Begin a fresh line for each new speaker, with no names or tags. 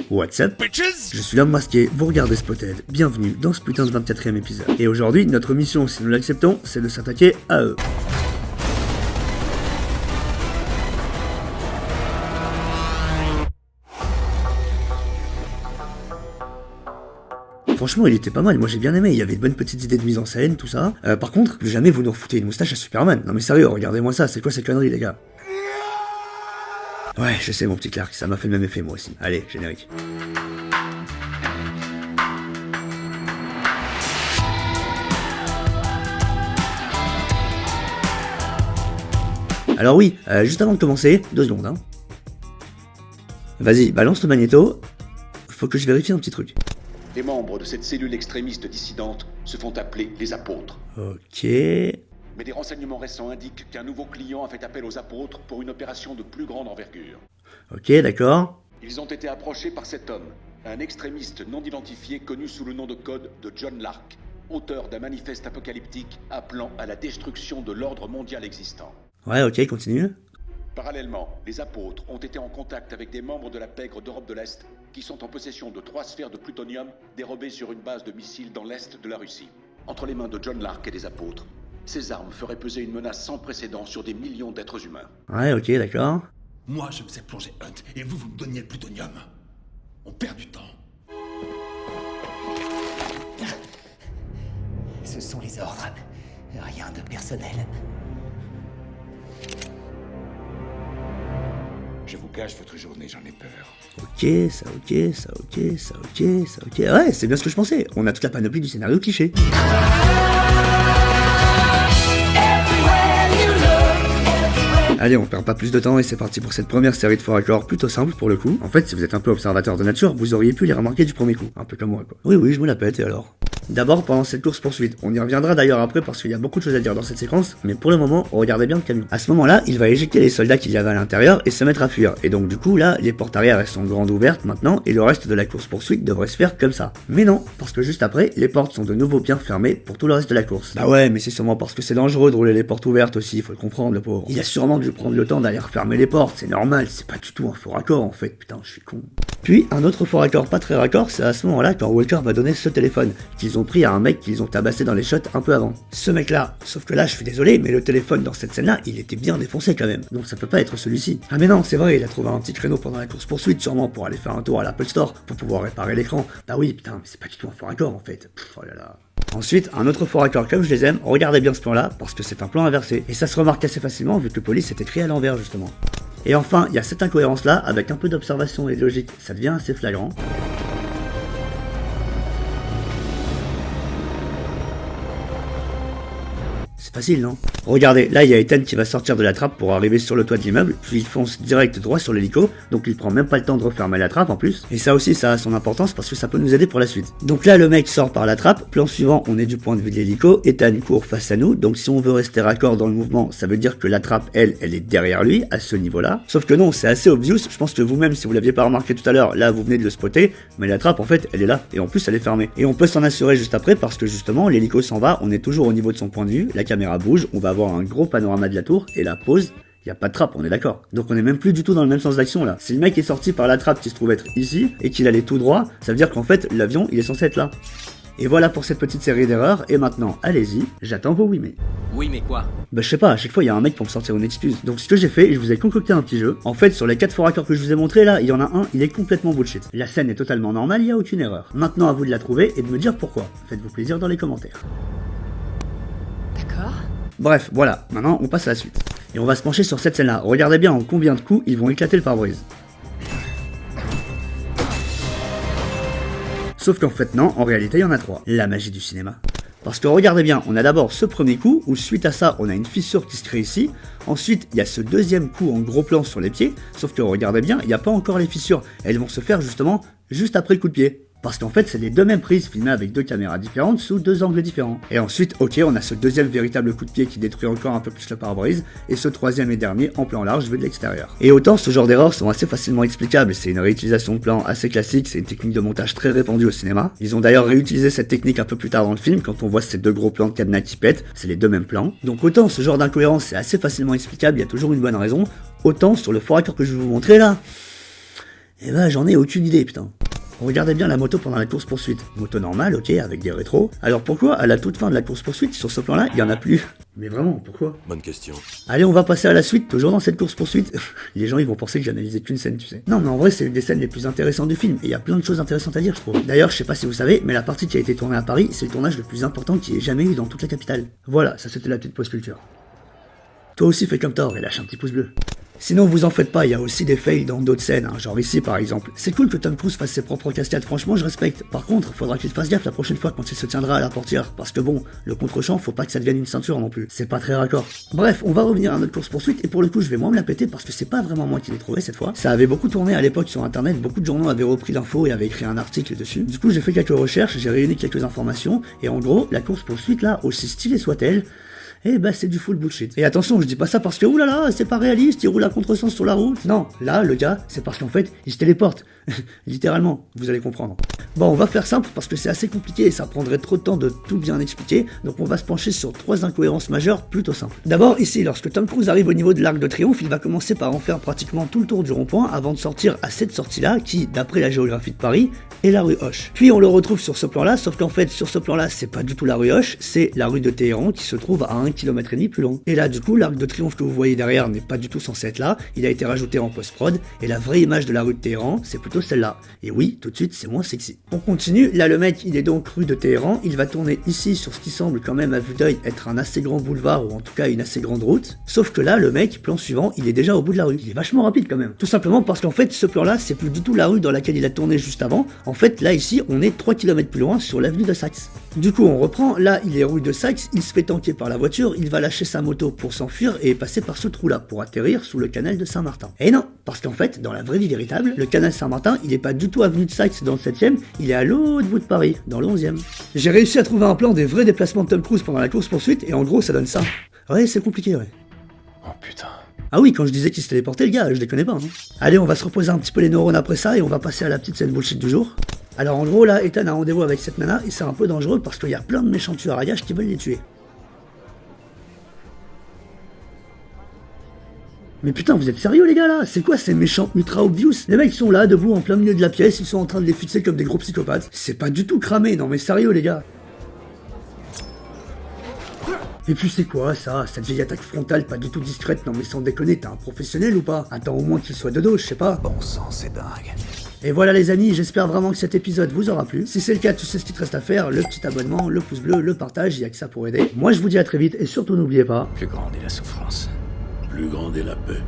what's up? Je suis l'homme masqué, vous regardez Spotted, bienvenue dans ce putain de 24e épisode. Et aujourd'hui, notre mission, si nous l'acceptons, c'est de s'attaquer à eux. Franchement, il était pas mal, moi j'ai bien aimé, il y avait de bonnes petites idées de mise en scène, tout ça. Par contre, plus jamais vous nous refoutez une moustache à Superman. Non mais sérieux, regardez-moi ça, c'est quoi cette connerie les gars? Ouais, je sais mon petit Clark, ça m'a fait le même effet moi aussi. Allez, générique. Alors oui, juste avant de commencer, 2 secondes hein. Vas-y, balance le magnéto. Faut que je vérifie un petit truc.
Les membres de cette cellule extrémiste dissidente se font appeler les apôtres.
Ok.
Mais des renseignements récents indiquent qu'un nouveau client a fait appel aux apôtres pour une opération de plus grande envergure.
Ok, d'accord.
Ils ont été approchés par cet homme, un extrémiste non identifié connu sous le nom de code de John Lark, auteur d'un manifeste apocalyptique appelant à la destruction de l'ordre mondial existant.
Ouais, ok, continue.
Parallèlement, les apôtres ont été en contact avec des membres de la pègre d'Europe de l'Est qui sont en possession de 3 sphères de plutonium dérobées sur une base de missiles dans l'Est de la Russie. Entre les mains de John Lark et des apôtres, ces armes feraient peser une menace sans précédent sur des millions d'êtres humains.
Ouais, ok, d'accord.
Moi, je me sais plonger Hunt, et vous me donniez le plutonium. On perd du temps.
Ce sont les ordres. Rien de personnel.
Je vous gâche votre journée, j'en ai peur.
Ok, ça ok, ça ok, ça ok, ça ok. Ouais, c'est bien ce que je pensais. On a toute la panoplie du scénario cliché. Allez, on perd pas plus de temps et c'est parti pour cette première série de faux raccords plutôt simple pour le coup. En fait, si vous êtes un peu observateur de nature, vous auriez pu les remarquer du premier coup. Un peu comme moi quoi. Oui, je me la pète et alors. D'abord pendant cette course-poursuite, on y reviendra d'ailleurs après parce qu'il y a beaucoup de choses à dire dans cette séquence, mais pour le moment, regardez bien le camion. À ce moment-là, il va éjecter les soldats qu'il y avait à l'intérieur et se mettre à fuir. Et donc du coup, là, les portes arrière elles sont grandes ouvertes maintenant et le reste de la course-poursuite devrait se faire comme ça. Mais non, parce que juste après, les portes sont de nouveau bien fermées pour tout le reste de la course. Bah ouais, mais c'est sûrement parce que c'est dangereux de rouler les portes ouvertes aussi, faut le comprendre le pauvre. Il a sûrement dû prendre le temps d'aller refermer les portes, c'est normal, c'est pas du tout un faux raccord en fait, putain, je suis con. Puis, un autre faux raccord pas très raccord, c'est à ce moment-là quand Walker va donner ce téléphone, qu'ils ont pris à un mec qu'ils ont tabassé dans les shots un peu avant. Ce mec-là, sauf que là, je suis désolé, mais le téléphone dans cette scène-là, il était bien défoncé quand même, donc ça peut pas être celui-ci. Ah mais non, c'est vrai, il a trouvé un petit créneau pendant la course-poursuite, sûrement pour aller faire un tour à l'Apple Store, pour pouvoir réparer l'écran. Bah oui, putain, mais c'est pas du tout un faux raccord en fait. Oh là là. Ensuite, un autre faux raccord comme je les aime, regardez bien ce plan-là, parce que c'est un plan inversé, et ça se remarque assez facilement vu que Police est écrit à l'envers justement. Et enfin, il y a cette incohérence-là, avec un peu d'observation et de logique, ça devient assez flagrant. C'est facile, non? Regardez, là il y a Ethan qui va sortir de la trappe pour arriver sur le toit de l'immeuble, puis il fonce direct droit sur l'hélico, donc il prend même pas le temps de refermer la trappe en plus. Et ça aussi, ça a son importance parce que ça peut nous aider pour la suite. Donc là, le mec sort par la trappe, plan suivant, on est du point de vue de l'hélico, Ethan court face à nous, donc si on veut rester raccord dans le mouvement, ça veut dire que la trappe, elle est derrière lui, à ce niveau-là. Sauf que non, c'est assez obvious, je pense que vous-même, si vous l'aviez pas remarqué tout à l'heure, là vous venez de le spotter, mais la trappe en fait, elle est là, et en plus elle est fermée. Et on peut s'en assurer juste après parce que justement, l'hélico s'en va, on est toujours au niveau de son point de vue, la caméra bouge, on va avoir un gros panorama de la tour, et la pause, y a pas de trappe, on est d'accord. Donc on est même plus du tout dans le même sens d'action là. Si le mec est sorti par la trappe qui se trouve être ici, et qu'il allait tout droit, ça veut dire qu'en fait, l'avion, il est censé être là. Et voilà pour cette petite série d'erreurs, et maintenant, allez-y, j'attends vos oui mais.
Oui, mais quoi?
Bah je sais pas, à chaque fois il y a un mec pour me sortir une excuse. Donc ce que j'ai fait, je vous ai concocté un petit jeu. En fait, sur les 4 faux raccords que je vous ai montré là, il y en a un, il est complètement bullshit. La scène est totalement normale, il y a aucune erreur. Maintenant à vous de la trouver et de me dire pourquoi. Faites-vous plaisir dans les commentaires.
D'accord.
Bref, voilà, maintenant on passe à la suite. Et on va se pencher sur cette scène-là. Regardez bien en combien de coups ils vont éclater le pare-brise. Sauf qu'en fait non, en réalité il y en a 3. La magie du cinéma. Parce que regardez bien, on a d'abord ce premier coup, où suite à ça, on a une fissure qui se crée ici. Ensuite, il y a ce deuxième coup en gros plan sur les pieds. Sauf que regardez bien, il n'y a pas encore les fissures. Elles vont se faire justement juste après le coup de pied. Parce qu'en fait, c'est les deux mêmes prises filmées avec 2 caméras différentes sous 2 angles différents. Et ensuite, ok, on a ce deuxième véritable coup de pied qui détruit encore un peu plus le pare-brise, et ce troisième et dernier en plan large vu de l'extérieur. Et autant ce genre d'erreurs sont assez facilement explicables, c'est une réutilisation de plan assez classique, c'est une technique de montage très répandue au cinéma. Ils ont d'ailleurs réutilisé cette technique un peu plus tard dans le film, quand on voit ces 2 gros plans de cadenas qui pètent, c'est les 2 mêmes plans. Donc autant ce genre d'incohérence c'est assez facilement explicable, il y a toujours une bonne raison, autant sur le faux raccord que je vais vous montrer là, eh ben j'en ai aucune idée putain. Regardez bien la moto pendant la course poursuite. Moto normale, ok, avec des rétros. Alors pourquoi, à la toute fin de la course poursuite, sur ce plan-là, il y en a plus? Mais vraiment, pourquoi?
Bonne question.
Allez, on va passer à la suite, toujours dans cette course poursuite. Les gens, ils vont penser que j'analysais qu'une scène, tu sais. Non, mais en vrai, c'est une des scènes les plus intéressantes du film, et il y a plein de choses intéressantes à dire, je trouve. D'ailleurs, je sais pas si vous savez, mais la partie qui a été tournée à Paris, c'est le tournage le plus important qui ait jamais eu dans toute la capitale. Voilà, ça c'était la petite pause culture. Toi aussi fais comme Thor et lâche un petit pouce bleu. Sinon vous en faites pas, il y a aussi des fails dans d'autres scènes, hein, genre ici par exemple. C'est cool que Tom Cruise fasse ses propres cascades, franchement je respecte. Par contre, faudra qu'il fasse gaffe la prochaine fois quand il se tiendra à la portière, parce que bon, le contre-champ, faut pas que ça devienne une ceinture non plus, c'est pas très raccord. Bref, on va revenir à notre course poursuite, et pour le coup je vais moins me la péter parce que c'est pas vraiment moi qui l'ai trouvé cette fois. Ça avait beaucoup tourné à l'époque sur internet, beaucoup de journaux avaient repris l'info et avaient écrit un article dessus. Du coup j'ai fait quelques recherches, j'ai réuni quelques informations, et en gros, la course poursuite là, aussi stylée soit-elle, eh bah c'est du full bullshit. Et attention, je dis pas ça parce que oulala, c'est pas réaliste, il roule à contresens sur la route. Non, là, le gars, c'est parce qu'en fait, il se téléporte. Littéralement, vous allez comprendre. Bon, on va faire simple parce que c'est assez compliqué et ça prendrait trop de temps de tout bien expliquer, donc on va se pencher sur 3 incohérences majeures plutôt simples. D'abord, ici, lorsque Tom Cruise arrive au niveau de l'Arc de Triomphe, il va commencer par en faire pratiquement tout le tour du rond-point avant de sortir à cette sortie-là, qui, d'après la géographie de Paris, est la rue Hoche. Puis on le retrouve sur ce plan-là, sauf qu'en fait, sur ce plan-là, c'est pas du tout la rue Hoche, c'est la rue de Téhéran qui se trouve à 1,5 km plus loin. Et là, du coup, l'Arc de Triomphe que vous voyez derrière n'est pas du tout censé être là, il a été rajouté en post-prod, et la vraie image de la rue de Téhéran, c'est plutôt celle-là. Et oui, tout de suite, c'est moins sexy. On continue, là le mec, il est donc rue de Téhéran, il va tourner ici sur ce qui semble quand même à vue d'œil être un assez grand boulevard, ou en tout cas une assez grande route, sauf que là, le mec, plan suivant, il est déjà au bout de la rue. Il est vachement rapide quand même. Tout simplement parce qu'en fait, ce plan-là, c'est plus du tout la rue dans laquelle il a tourné juste avant, en fait, là ici, on est 3 km plus loin sur l'avenue de Saxe. Du coup, on reprend, là, il est rue de Saxe, il se fait tanker par la voiture, il va lâcher sa moto pour s'enfuir et passer par ce trou-là, pour atterrir sous le canal de Saint-Martin. Et non, parce qu'en fait, dans la vraie vie véritable, le canal Saint-Martin, il est pas du tout avenue de Saxe dans le 7ème, il est à l'autre bout de Paris, dans le 11ème. J'ai réussi à trouver un plan des vrais déplacements de Tom Cruise pendant la course-poursuite, et en gros, ça donne ça. Ouais, c'est compliqué, ouais.
Oh putain.
Ah oui, quand je disais qu'il se téléportait, le gars, je déconne pas. Hein. Allez, on va se reposer un petit peu les neurones après ça, et on va passer à la petite scène bullshit du jour. Alors en gros, là, Ethan a rendez-vous avec cette nana, et c'est un peu dangereux parce qu'il y a plein de méchants tueurs à gages qui veulent les tuer. Mais putain, vous êtes sérieux les gars là? C'est quoi ces méchants ultra obvious? Les mecs sont là, debout en plein milieu de la pièce, ils sont en train de les fixer comme des gros psychopathes. C'est pas du tout cramé, non mais sérieux les gars. Et puis c'est quoi ça? Cette vieille attaque frontale pas du tout discrète, non mais sans déconner, t'es un professionnel ou pas? Attends au moins qu'il soit de dos, je sais pas.
Bon sang, c'est dingue.
Et voilà les amis, j'espère vraiment que cet épisode vous aura plu. Si c'est le cas, tu sais ce qu'il te reste à faire, le petit abonnement, le pouce bleu, le partage, il y a que ça pour aider. Moi je vous dis à très vite et surtout n'oubliez pas...
Plus grande est la souffrance.
Plus grande est la paix.